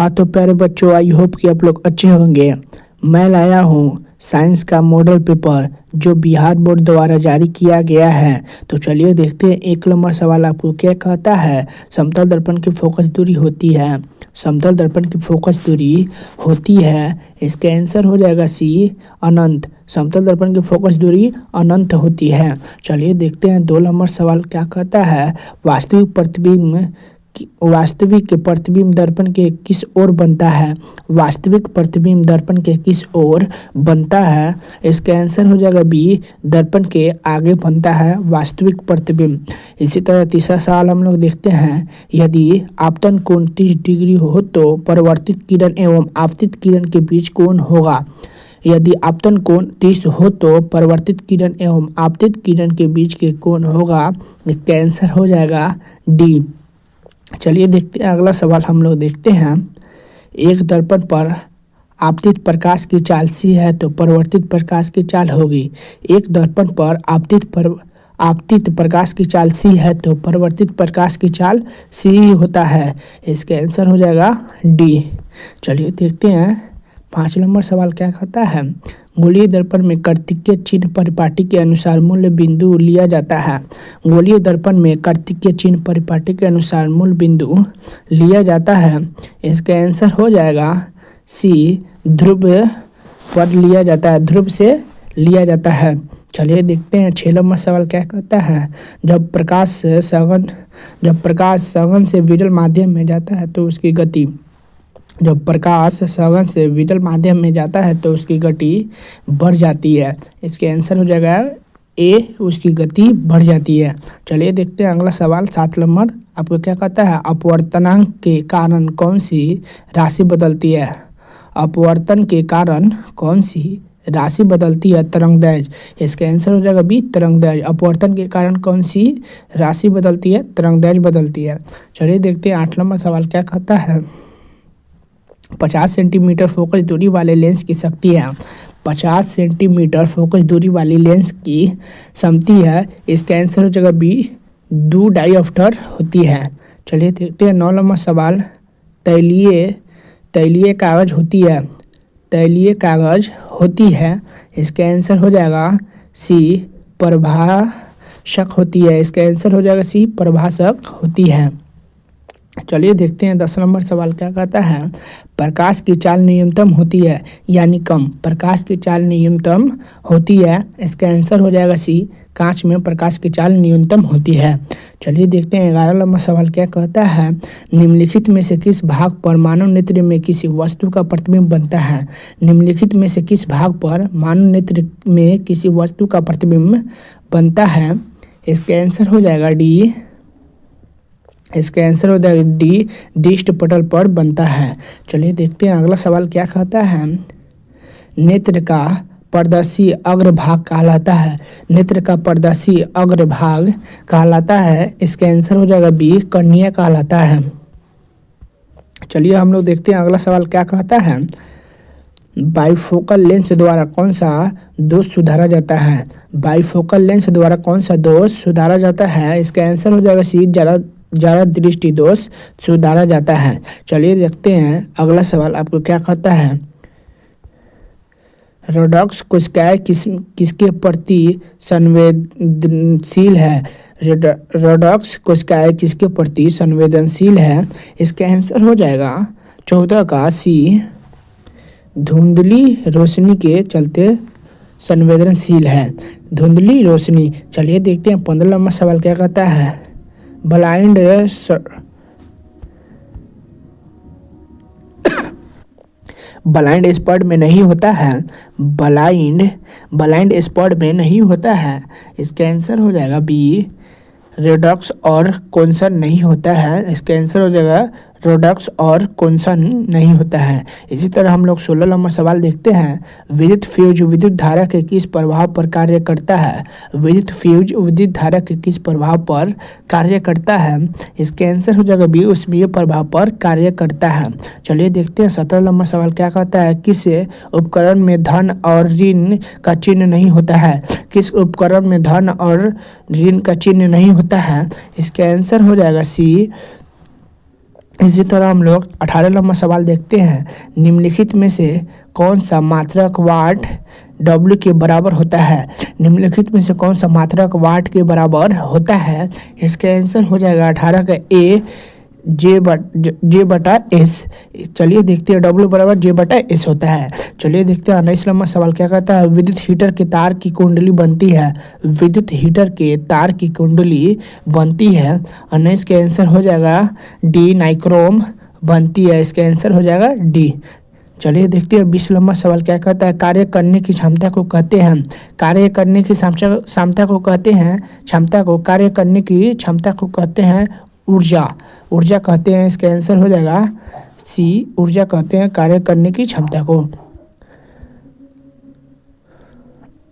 हाँ तो प्यारे बच्चों, आई होप कि आप लोग अच्छे होंगे। मैं लाया हूँ साइंस का मॉडल पेपर जो बिहार बोर्ड द्वारा जारी किया गया है। तो चलिए देखते हैं। एक नंबर सवाल आपको क्या कहता है। समतल दर्पण की फोकस दूरी होती है। समतल दर्पण की फोकस दूरी होती है। इसका आंसर हो जाएगा सी, अनंत। समतल दर्पण की फोकस दूरी अनंत होती है। चलिए देखते हैं। 2 नंबर सवाल क्या कहता है। वास्तविक प्रतिबिंब दर्पण के किस ओर बनता है। वास्तविक प्रतिबिंब दर्पण के किस ओर बनता है। इसका आंसर हो जाएगा बी, दर्पण के आगे बनता है वास्तविक प्रतिबिंब। इसी तरह तीसरा सवाल हम लोग देखते हैं। यदि आपतन कोण 30 डिग्री हो तो परावर्तित किरण एवं आपतित किरण के बीच कोण होगा। यदि आपतन कोण 30 हो तो परावर्तित किरण एवं आपतित किरण के बीच के कोण होगा। इसका आंसर हो जाएगा डी। चलिए देखते हैं। अगला सवाल हम लोग देखते हैं। एक दर्पण पर आपतित प्रकाश की चाल सी है तो परावर्तित प्रकाश की चाल होगी। एक दर्पण पर आपतित प्रकाश की चाल सी है तो परावर्तित प्रकाश की चाल सी होता है। इसका आंसर हो जाएगा डी। चलिए देखते हैं। 5 नंबर सवाल क्या कहता है। गोलीय दर्पण में कार्तिकीय चिन्ह परिपाटी के अनुसार मूल बिंदु लिया जाता है। गोलीय दर्पण में कार्तिकीय चिन्ह परिपाटी के अनुसार मूल बिंदु लिया जाता है। इसका आंसर हो जाएगा सी, ध्रुव पर लिया जाता है, ध्रुव से लिया जाता है। चलिए देखते हैं। 6 नंबर सवाल क्या कहता है। जब प्रकाश सघन से विरल माध्यम में जाता है तो उसकी गति जब प्रकाश सघन से विरल माध्यम में जाता है तो उसकी गति बढ़ जाती है। इसके आंसर हो जाएगा ए, उसकी गति बढ़ जाती है। चलिए देखते हैं। अगला सवाल 7 नंबर आपको क्या कहता है। अपवर्तनांक के कारण कौन सी राशि बदलती है। अपवर्तन के कारण कौन सी राशि बदलती है। तरंगदैर्घ्य। इसका आंसर हो जाएगा बी, तरंगदैर्घ्य। अपवर्तन के कारण कौन सी राशि बदलती है। तरंगदैर्घ्य बदलती है। चलिए देखते हैं। 8 नंबर सवाल क्या कहता है। 50 सेंटीमीटर फोकस दूरी वाले लेंस की शक्ति है। 50 सेंटीमीटर फोकस दूरी वाली लेंस की क्षमता है। इसका आंसर हो जाएगा बी, 2 डाईऑप्टर होती है। चलिए देखते हैं। 9 नंबर सवाल। तैलीय कागज होती है। तैलीय कागज होती है। इसका आंसर हो जाएगा सी, प्रभाषक होती है। इसका आंसर हो जाएगा सी, प्रभाषक होती है। चलिए देखते हैं। 10 नंबर सवाल क्या कहता है। प्रकाश की चाल न्यूनतम होती है यानी कम। प्रकाश की चाल न्यूनतम होती है। इसका आंसर हो जाएगा सी, कांच में प्रकाश की चाल न्यूनतम होती है। चलिए देखते हैं। 11 नंबर सवाल क्या कहता है। निम्नलिखित में से किस भाग पर मानव नेत्र में किसी वस्तु का प्रतिबिंब बनता है। निम्नलिखित में से किस भाग पर मानव नेत्र में किसी वस्तु का प्रतिबिंब बनता है। इसका आंसर हो जाएगा डी। इसका आंसर हो जाएगा डी, दृष्ट पटल पर बनता है। चलिए देखते हैं। अगला सवाल क्या कहता है। नेत्र का पारदर्शी अग्रभाग कहलाता है। नेत्र का पारदर्शी अग्रभाग कहलाता है। इसका आंसर हो जाएगा बी, कर्निया कहलाता है। चलिए हम लोग देखते हैं। अगला सवाल क्या कहता है। बाइफोकल लेंस द्वारा कौन सा दोष सुधारा जाता है। बाइफोकल लेंस द्वारा कौन सा दोष सुधारा जाता है। इसका आंसर हो जाएगा सी, ज़्यादा दृष्टि दोष सुधारा जाता है। चलिए देखते हैं। अगला सवाल आपको क्या कहता है। रेडॉक्स कोशिकाएं किसके प्रति संवेदनशील है। रेडॉक्स कोशिकाएं किसके प्रति संवेदनशील है। इसका आंसर हो जाएगा 14 का सी, धुंधली रोशनी के चलते संवेदनशील है। धुंधली रोशनी। चलिए देखते हैं। 15 नंबर सवाल क्या कहता है। ब्लाइंड स्पॉट में नहीं होता है। ब्लाइंड स्पॉट में नहीं होता है। इसका आंसर हो जाएगा बी, रेडॉक्स और कोन्सन नहीं होता है। इसका आंसर हो जाएगा रेडॉक्स और कोन्सन नहीं होता है। इसी तरह हम लोग 16 नंबर सवाल देखते हैं। विद्युत फ्यूज विद्युत धारा के किस प्रभाव पर कार्य करता है। विद्युत फ्यूज विद्युत धारा के किस प्रभाव पर कार्य करता है। इसका आंसर हो जाएगा बी, ऊष्मीय प्रभाव पर कार्य करता है। चलिए देखते हैं। 17 नंबर सवाल क्या कहता है। किस उपकरण में धन और ऋण का चिन्ह नहीं होता है। किस उपकरण में धन और ऋण का चिन्ह नहीं होता है। इसका आंसर हो जाएगा सी, इसी तरह हम लोग 18 नंबर सवाल देखते हैं। निम्नलिखित में से कौन सा मात्रक वाट डब्ल्यू के बराबर होता है? निम्नलिखित में से कौन सा मात्रक वाट के बराबर होता है? इसका आंसर हो जाएगा 18 का ए जे बटा एस। चलिए देखते हैं डब्ल्यू बराबर जे बटा एस होता है। चलिए देखते हैं 19 नंबर सवाल क्या कहता है। विद्युत हीटर के तार की कुंडली बनती है। विद्युत हीटर के तार की कुंडली बनती है। 19 के आंसर हो जाएगा डी नाइक्रोम बनती है। इसका आंसर हो जाएगा डी। चलिए देखते हैं 20 नंबर सवाल क्या कहता है। कार्य करने की क्षमता को कहते हैं। कार्य करने की क्षमता को कहते हैं। क्षमता को कार्य करने की क्षमता को कहते हैं ऊर्जा। ऊर्जा कहते हैं। इसका आंसर हो जाएगा सी। ऊर्जा कहते हैं कार्य करने की क्षमता को।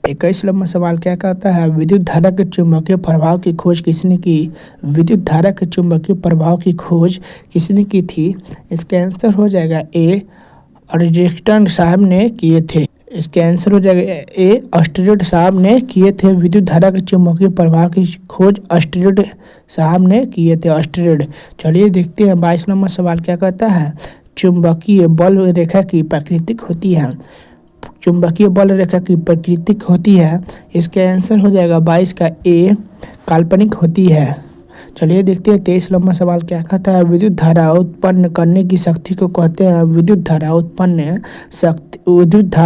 21 नंबर सवाल क्या कहता है। विद्युत धारा के चुंबकीय प्रभाव की खोज किसने की? विद्युत धारा के चुंबकीय प्रभाव की खोज किसने की थी? इसका आंसर हो जाएगा ए अर्जेक्टन साहब ने किए थे। इसके आंसर हो जाएगा ए ऑस्ट्रेड साहब ने किए थे। विद्युत धारा के चुंबकीय प्रभाव की खोज ऑस्ट्रेड साहब ने किए थे। ऑस्ट्रेड। चलिए देखते हैं 22 नंबर सवाल क्या कहता है। चुंबकीय बल रेखा की प्राकृतिक होती है। चुंबकीय बल रेखा की प्राकृतिक होती है। इसका आंसर हो जाएगा 22 का ए काल्पनिक होती है। चलिए देखते हैं 23 नंबर सवाल क्या कहता है। विद्युत धारा उत्पन्न करने की शक्ति को कहते हैं। विद्युत धारा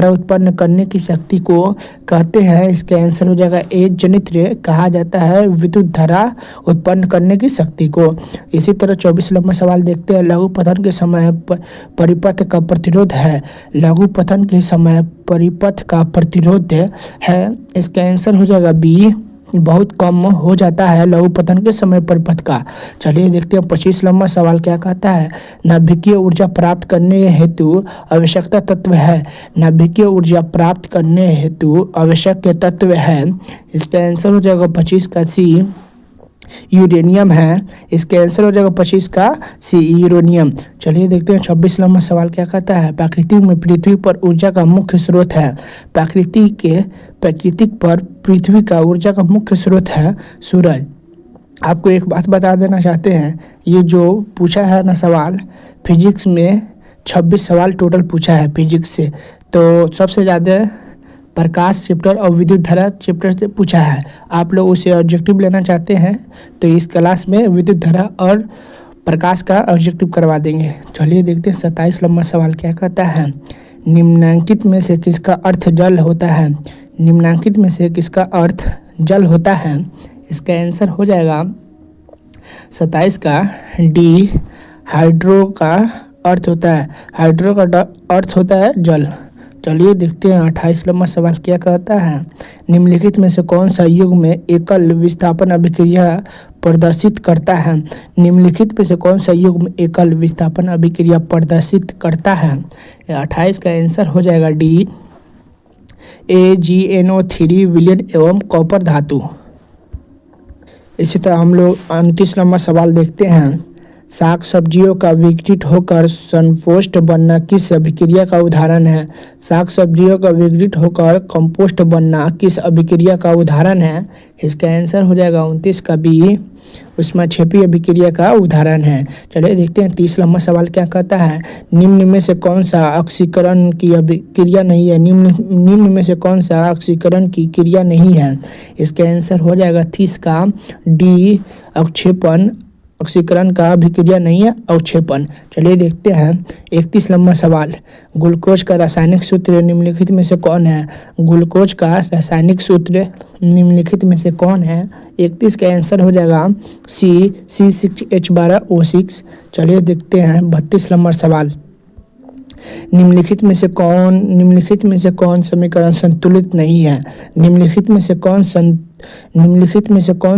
उत्पन्न करने की शक्ति को कहते हैं। इसका आंसर हो जाएगा ए जनित्र कहा जाता है विद्युत धारा उत्पन्न करने की शक्ति को। इसी तरह 24 नंबर सवाल देखते हैं। लघु पतन के समय परिपथ का प्रतिरोध है। लघु पतन के समय परिपथ का प्रतिरोध है। इसका आंसर हो जाएगा बी बहुत कम हो जाता है लघु पतन के समय परिपथ का। चलिए देखते हैं 25 नंबर सवाल क्या कहता है। नाभिकीय ऊर्जा प्राप्त करने हेतु आवश्यकता तत्व है। नाभिकीय ऊर्जा प्राप्त करने हेतु आवश्यक तत्व है। इसका आंसर हो जाएगा 25 का सी यूरेनियम है। इसके आंसर हो जाएगा 25 का सी यूरेनियम। चलिए देखते हैं 26 नंबर सवाल क्या कहता है। प्राकृतिक में पृथ्वी पर ऊर्जा का मुख्य स्रोत है। प्राकृतिक पर पृथ्वी का ऊर्जा का मुख्य स्रोत है सूरज। आपको एक बात बता देना चाहते हैं। ये जो पूछा है ना सवाल, फिजिक्स में 26 सवाल टोटल पूछा है फिजिक्स से। तो सबसे ज़्यादा प्रकाश चैप्टर और विद्युत धारा चैप्टर से पूछा है। आप लोग उसे ऑब्जेक्टिव लेना चाहते हैं तो इस क्लास में विद्युत धारा और प्रकाश का ऑब्जेक्टिव करवा देंगे। चलिए देखते हैं 27 नंबर सवाल क्या कहता है। निम्नलिखित में से किसका अर्थ जल होता है? निम्नलिखित में से किसका अर्थ जल होता है? इसका आंसर हो जाएगा 27 का डी हाइड्रो का अर्थ होता है। हाइड्रो का अर्थ होता है जल। चलिए देखते हैं 28 नंबर सवाल क्या कहता है। निम्नलिखित में से कौन सा युग में एकल विस्थापन अभिक्रिया प्रदर्शित करता है? निम्नलिखित में से कौन सा युग में एकल विस्थापन अभिक्रिया प्रदर्शित करता है? 28 का आंसर हो जाएगा डी AgNO3 विलयन एवं कॉपर धातु। इसी तरह हम लोग 29 नंबर सवाल देखते हैं। साग सब्जियों का विघटित होकर कंपोस्ट बनना किस अभिक्रिया का उदाहरण है? साग सब्जियों का विघटित होकर कंपोस्ट बनना किस अभिक्रिया का उदाहरण है? इसका आंसर हो जाएगा 29 का बी ऊष्माक्षेपी अभिक्रिया का उदाहरण है। चलिए देखते हैं 30 नंबर सवाल क्या कहता है। निम्न में से कौन सा ऑक्सीकरण की अभिक्रिया नहीं है? निम्न में से कौन सा ऑक्सीकरण की क्रिया नहीं है? इसका आंसर हो जाएगा 30 का डी अवक्षेपण। ऑक्सीकरण का अभिक्रिया नहीं है अवक्षेपण। चलिए देखते हैं 31 नंबर सवाल। ग्लूकोज का रासायनिक सूत्र निम्नलिखित में से कौन है? ग्लूकोज का रासायनिक सूत्र निम्नलिखित में से कौन है? 31 का आंसर हो जाएगा C6H12O6। चलिए देखते हैं 32 नंबर सवाल। निम्नलिखित में से कौन समीकरण संतुलित नहीं है? निम्नलिखित में से कौन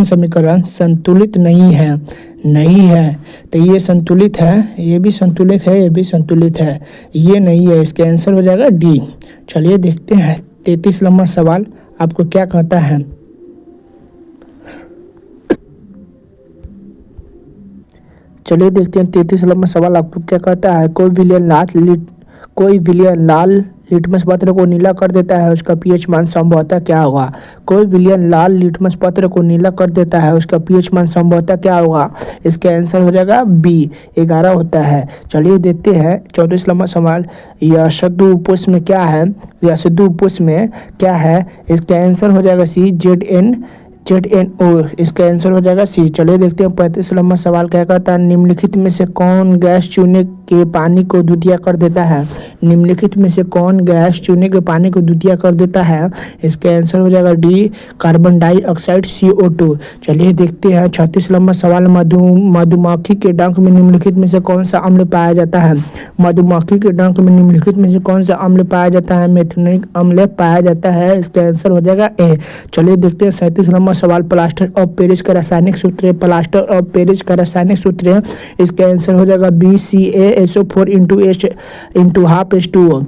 समीकरण संतुलित नहीं है? तो ये संतुलित है, ये भी संतुलित है, ये भी संतुलित है, ये नहीं है। इसका आंसर हो जाएगा डी। चलिए देखते हैं 33 नंबर सवाल आपको क्या कहता है। चलिए देखते हैं 33 नंबर सवाल आपको क्या कहता है। कोई विलियम लाल लिटमस पत्र को नीला कर देता है, उसका पीएच मान संभवतः क्या होगा। कोई विलयन लाल लिटमस पत्र को नीला कर देता है, उसका पीएच मान संभवतः क्या होगा। इसका आंसर हो जाएगा बी 11 होता है। चलिए देखते हैं 34 नंबर सवाल, यह शतुपुष्प में क्या है, या शतुपुष्प में क्या है। इसका आंसर हो जाएगा सी ZnO। इसका आंसर हो जाएगा सी। चलिए देखते हैं 35 नंबर सवाल क्या कहता है, निम्नलिखित में से कौन गैस चूने के पानी को द्वितीय कर देता है। निम्नलिखित में से कौन गैस चूने के पानी को द्वितीय कर देता है। इसका आंसर हो जाएगा डी कार्बन डाइऑक्साइड CO2। चलिए देखते हैं 36 नंबर सवाल, मधुमक्खी के डंक में निम्नलिखित में से कौन सा अम्ल पाया जाता है। मधुमक्खी के डंक में निम्नलिखित में से कौन सा अम्ल पाया जाता है। मेथनोइक अम्ल पाया जाता है। इसका आंसर हो जाएगा ए। चलिए देखते हैं 37 नंबर सवाल, प्लास्टर ऑफ पेरिस का रासायनिक सूत्र है। प्लास्टर ऑफ पेरिस का रासायनिक सूत्र है। इसका आंसर हो जाएगा BCaSO4 into half H2O।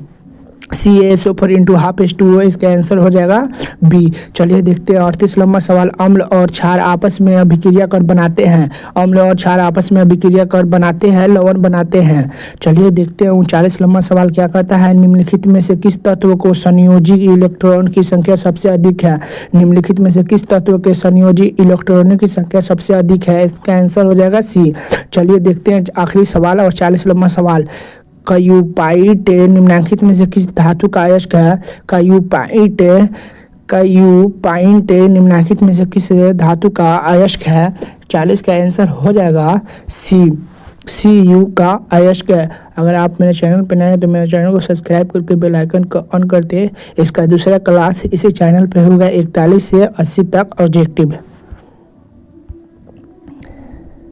CaSO4 into half H2O। इसका आंसर हो जाएगा बी। चलिए देखते हैं 38 नंबर सवाल, अम्ल और क्षार आपस में अभिक्रिया कर बनाते हैं। अम्ल और क्षार आपस में अभिक्रिया कर बनाते हैं, लवण बनाते हैं। चलिए देखते हैं 39 नंबर सवाल क्या कहता है, निम्नलिखित में से किस तत्व को संयोजी इलेक्ट्रॉन की संख्या सबसे अधिक है। निम्नलिखित में से किस तत्व के संयोजी इलेक्ट्रॉनों की संख्या सबसे अधिक है। इसका आंसर हो जाएगा सी। चलिए देखते हैं आखिरी सवाल और 40 नंबर सवाल, क्यूपाइट निम्नलिखित में से किस धातु का अयस्क है। क्यूपाइट निम्नलिखित में से किस धातु का अयस्क है। 40 का आंसर हो जाएगा Cu का अयस्क है। अगर आप मेरे चैनल पर नए हैं तो मेरे चैनल को सब्सक्राइब करके बेल आइकन को ऑन करते। इसका दूसरा क्लास इसी चैनल पे होगा 41 से 80 तक ऑब्जेक्टिव।